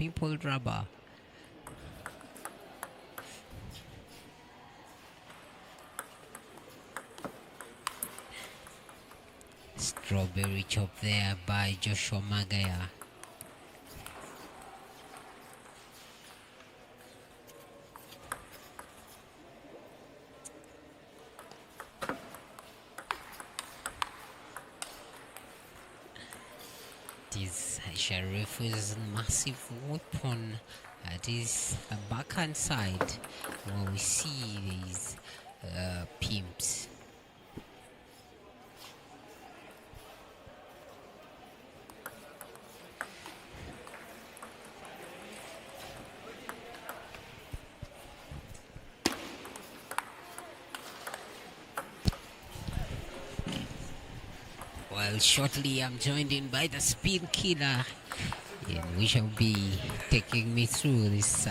pimple rubber. Strawberry chop there by Joshua Magaya. This Sharif's massive weapon at his backhand side. Where we see these pimps. Well, shortly I'm joined in by the Spin Killer, and we shall be taking me through this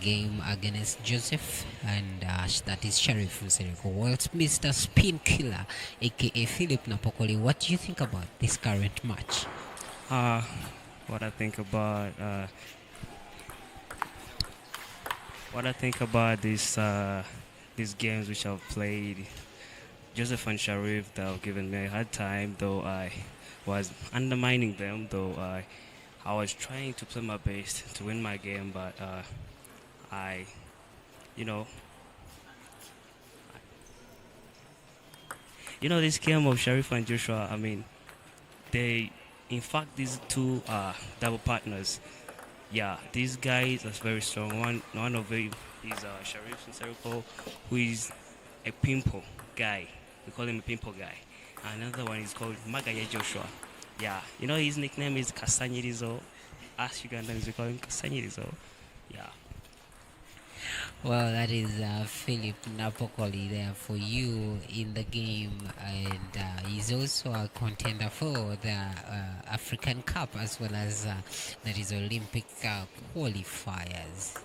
game against Joseph, and that is Sheriff Nserenko. Well, it's Mr. Spin Killer, aka Philip Napokoli. What do you think about this current match? What I think about these games which I've played. Joseph and Sharif, they have given me a hard time, though I was undermining them, though I was trying to play my best to win my game, but this game of Sharif and Joshua, I mean, in fact, these two are double partners. Yeah, these guys are very strong. One of them is Sharif Nserenko, who is a pimple guy. We call him a pimple guy. Another one is called Magaya Joshua. Yeah, his nickname is Kasanyirizo. Us Ugandans, we call him Kasanyirizo. Yeah. Well, that is Philip Napokoli there for you in the game, and he's also a contender for the African Cup as well as that is Olympic qualifiers.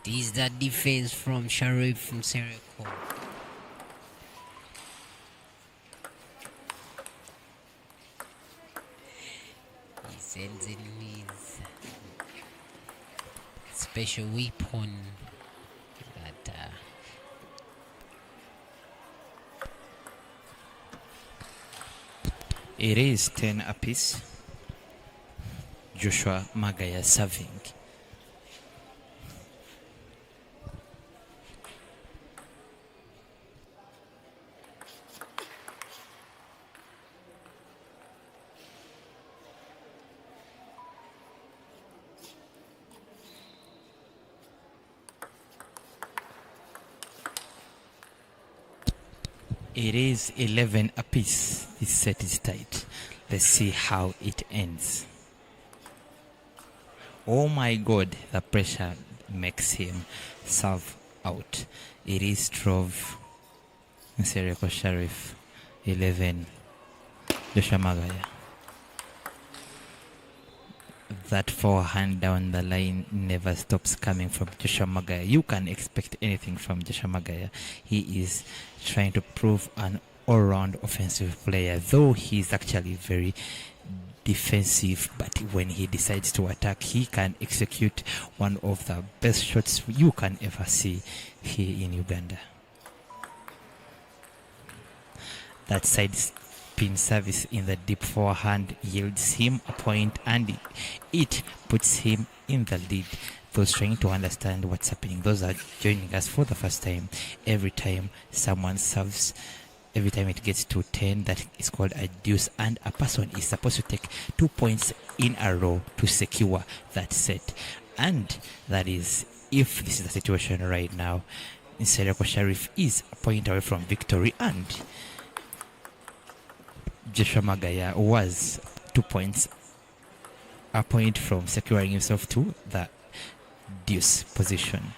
This is the defense from Sharif Nserenko. He sends in his special weapon that it is 10 apiece. Joshua Magaya serving. It is 11 apiece. This set is tight. Let's see how it ends. Oh my God, the pressure makes him serve out. It is 12 Nserenko Sharif, 11 Joshua Magaya. That forehand down the line never stops coming from Joshua Magaya. You can expect anything from Joshua Magaya. He is trying to prove an all-round offensive player, though he's actually very defensive, but when he decides to attack, he can execute one of the best shots you can ever see here in Uganda. That side spin service in the deep forehand yields him a point, and it puts him in the lead. Those trying to understand what's happening, those are joining us for the first time. Every time someone serves, every time it gets to 10, that is called a deuce, and a person is supposed to take 2 points in a row to secure that set. And that is, if this is the situation right now, Nserenko Sharif is a point away from victory, and Joshua Magaya was 2 points, a point from securing himself to the deuce position.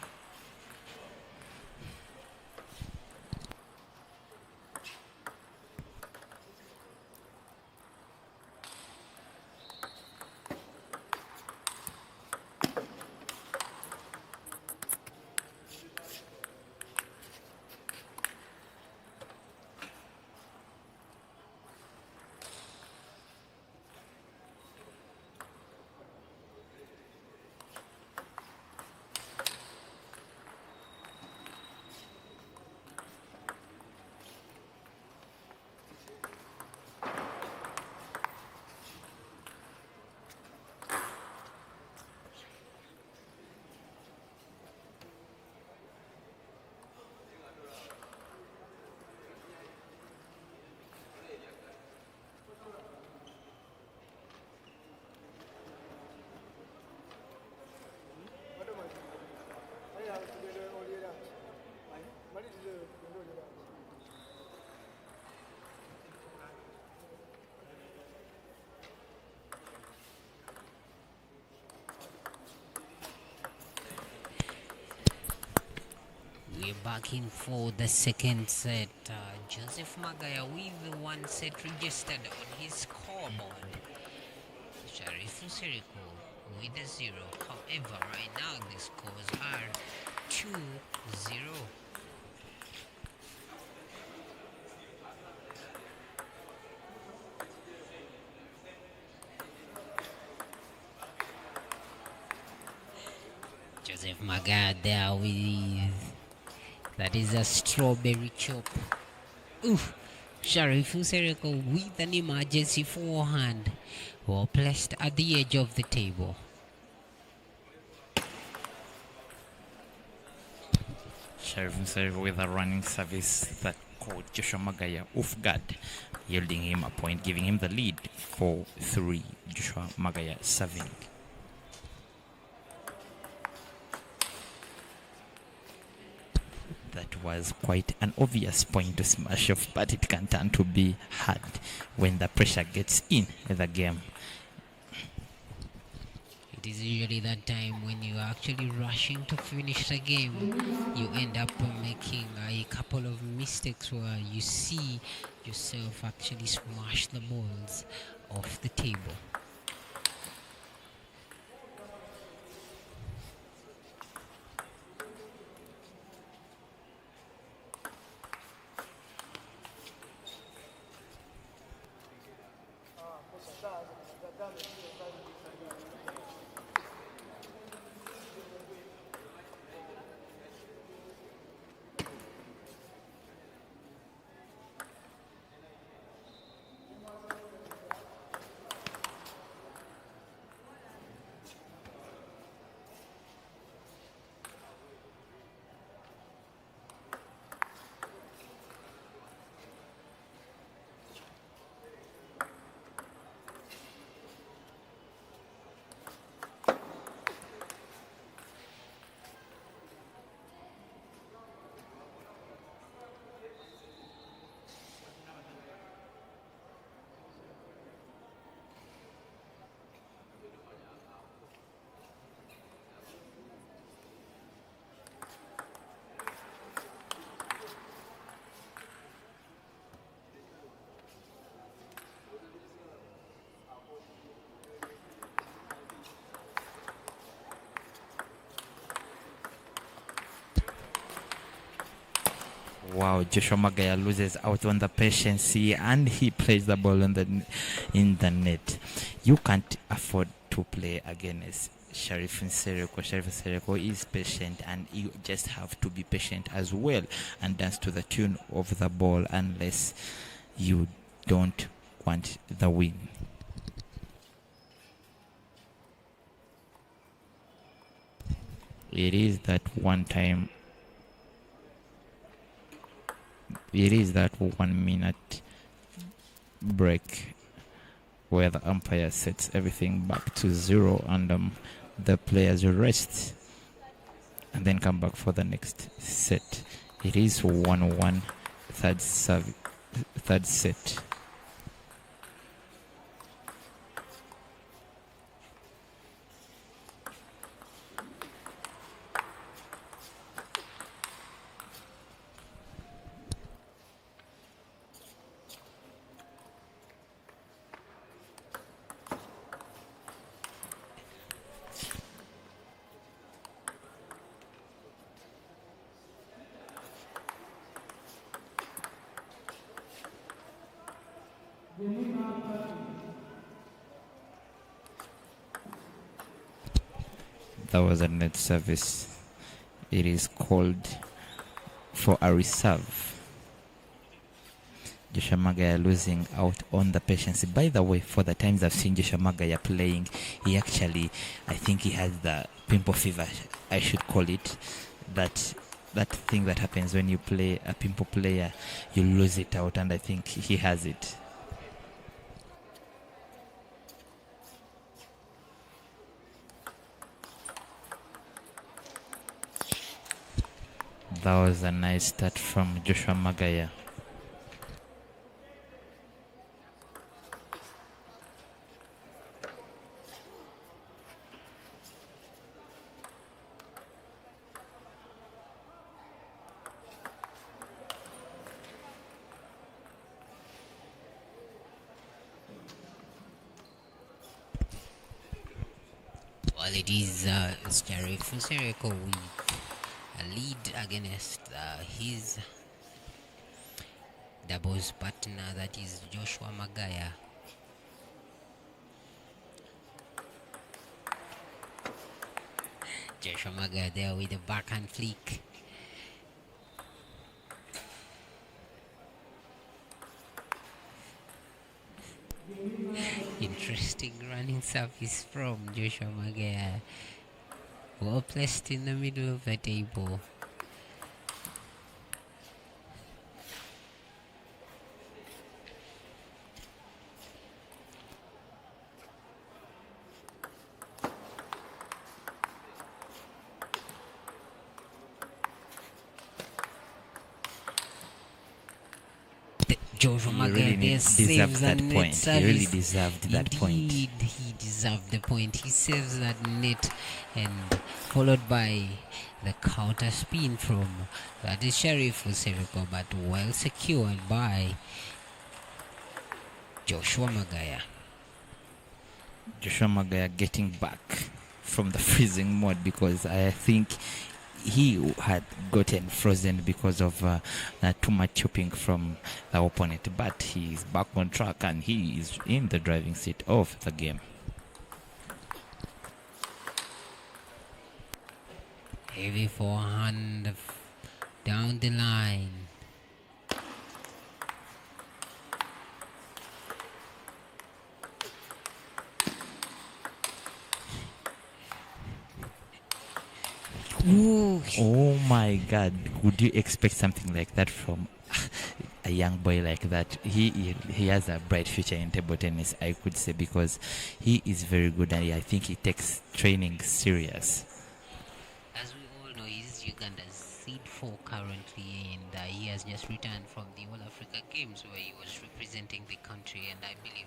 We're back in for the second set. Joseph Magaya with one set registered on his scoreboard. Sharif Nserenko with a 0. However, right now the scores are 2-0. Joseph Magaya there with, that is a strawberry chop. Oof. Sharif Nserenko with an emergency forehand, well placed at the edge of the table. Sharif Nserenko with a running service that caught Joshua Magaya off guard, yielding him a point, giving him the lead 4-3. Joshua Magaya serving. That was quite an obvious point to smash off, but it can turn to be hard when the pressure gets in the game. It is usually that time when you're actually rushing to finish the game, you end up making a couple of mistakes where you see yourself actually smash the balls off the table. Wow, Joshua Magaya loses out on the patience and he plays the ball in the net. You can't afford to play against Sharif Nserenko. Sharif Nserenko is patient, and you just have to be patient as well and dance to the tune of the ball unless you don't want the win. It is that 1 minute break where the umpire sets everything back to 0 and the players rest and then come back for the next set. It is 1-1 third set. That was a net service. It is called for a reserve. Joshua Magaya losing out on the patience. By the way, for the times I've seen Joshua Magaya playing, he actually, I think he has the pimple fever, I should call it. That thing that happens when you play a pimple player, you lose it out, and I think he has it. That was a nice start from Joshua Magaya. Well, it is Nserenko with a lead against his doubles partner, that is Joshua Magaya. Joshua Magaya there with a backhand flick. Interesting running service from Joshua Magaya. Well placed in the middle of the table. Joshua Magaya deserved that point. He really deserved that point. Indeed, he deserved the point. He saves that net, and followed by the counter spin from that is Nserenko, but well secured by Joshua Magaya. Joshua Magaya getting back from the freezing mode, because I think he had gotten frozen because of too much chopping from the opponent, but he is back on track and he is in the driving seat of the game. Heavy forehand down the line. Ooh. Oh my God, would you expect something like that from a young boy like that? He has a bright future in table tennis, I could say, because he is very good, and I think he takes training serious. As we all know, he's Uganda's seed 4 currently, and he has just returned from the All Africa Games where he was representing the country, and I believe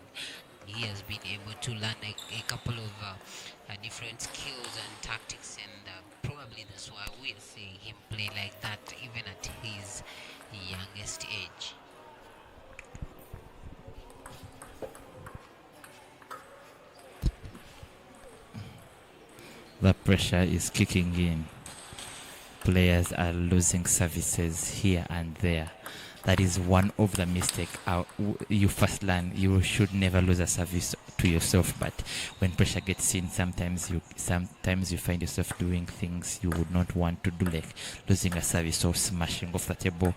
he has been able to learn a couple of different skills and tactics, and probably that's why we are seeing him play like that even at his youngest age. The pressure is kicking in. Players are losing services here and there. That is one of the mistakes you first learn. You should never lose a service to yourself, but when pressure gets in, sometimes you find yourself doing things you would not want to do, like losing a service or smashing off the table,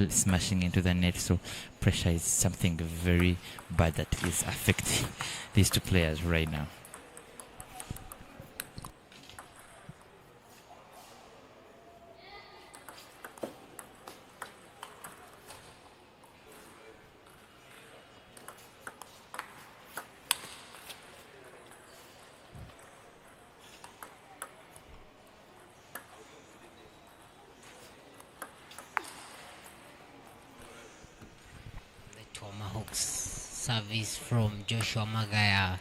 smashing into the net. So pressure is something very bad that is affecting these two players right now. Tomahawk service from Joshua Magaya.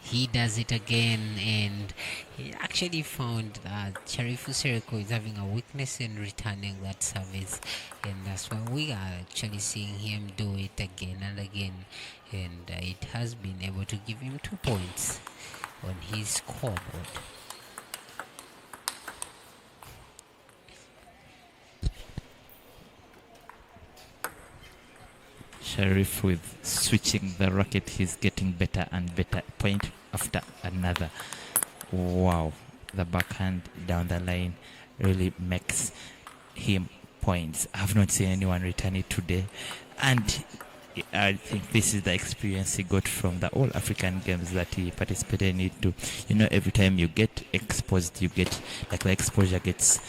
He does it again, and he actually found that Nserenko is having a weakness in returning that service, and that's why we are actually seeing him do it again and again, and it has been able to give him 2 points on his scoreboard. Sharif with switching the racket, he's getting better and better point after another. Wow, the backhand down the line really makes him points. I've not seen anyone return it today, and I think this is the experience he got from the all African games that he participated in. It to, every time you get exposed, you get like the exposure gets,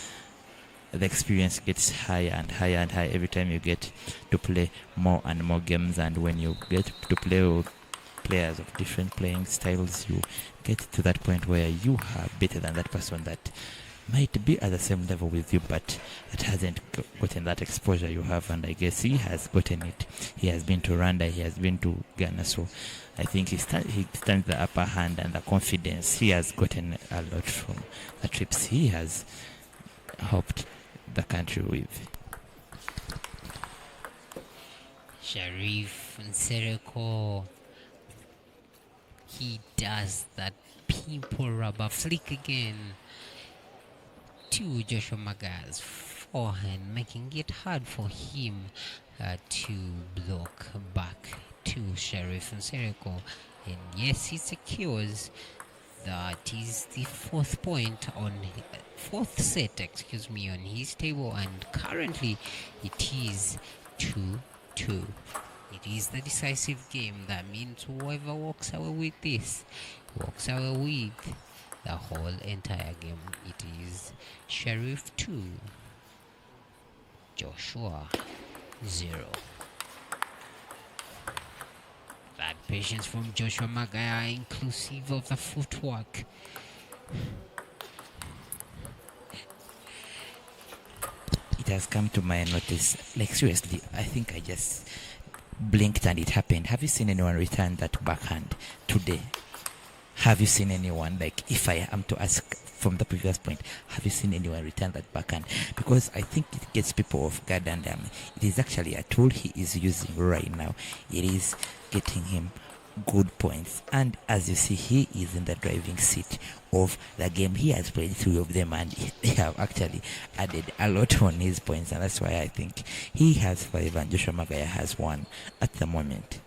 the experience gets higher and higher and higher every time you get to play more and more games. And when you get to play with players of different playing styles, you get to that point where you are better than that person that might be at the same level with you, but that hasn't gotten that exposure you have. And I guess he has gotten it. He has been to Rwanda, he has been to Ghana, so I think he stands the upper hand, and the confidence he has gotten a lot from the trips he has helped the country with. Sharif Nserenko, he does that pimple rubber flick again to Joshua Maga's forehand, making it hard for him to block back to Sharif Nserenko. And yes, he secures that is the fourth set on his table, and currently it is 2-2. It is the decisive game. That means whoever walks away with this walks away with the whole entire game. It is Sharif 2, Joshua 0. That patience from Joshua Magaya, inclusive of the footwork. It has come to my notice, like seriously, I think I just blinked and it happened. Have you seen anyone return that backhand today? Have you seen anyone, like if I am to ask from the previous point, have you seen anyone return that backhand? Because I think it gets people off guard, and it is actually a tool he is using right now. It is getting him good points, and as you see, he is in the driving seat of the game. He has played 3 of them, and they have actually added a lot on his points, and that's why I think he has 5 and Joshua Magaya has 1 at the moment.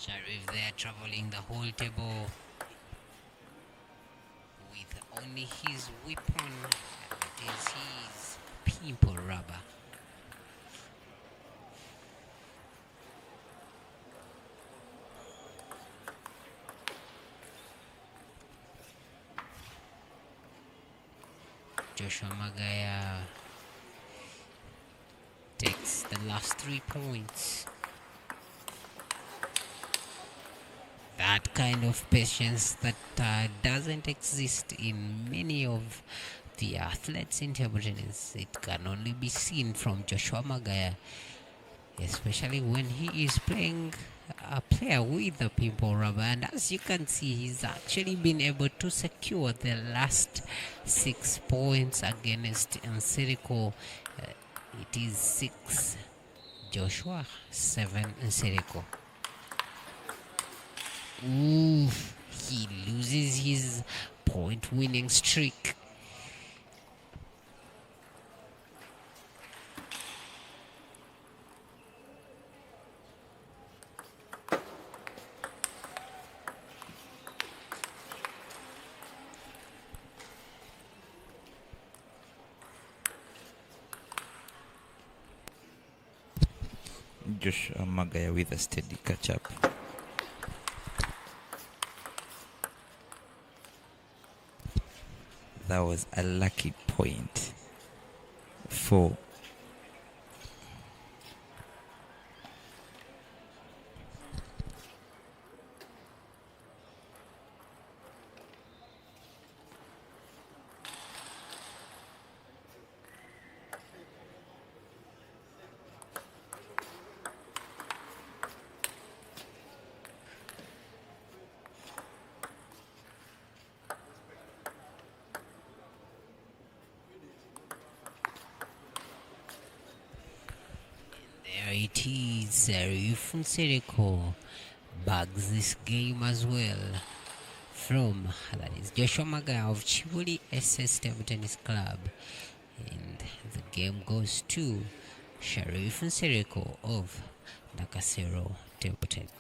Sharif there traveling the whole table with only his weapon, that is his pimple rubber. Joshua Magaya takes the last 3 points. That kind of patience that doesn't exist in many of the athletes in table tennis. It can only be seen from Joshua Magaya, especially when he is playing a player with the pimple rubber. And as you can see, he's actually been able to secure the last 6 points against Nserenko. It is 6 Joshua, 7 Nserenko. Ooh, he loses his point-winning streak. Joshua Magaya with a steady catch-up. That was a lucky point for it is Nserenko bags this game as well from, that is Joshua Maga of Chibuli SS Table Tennis Club, and the game goes to Nserenko of Nakasero Table Tennis.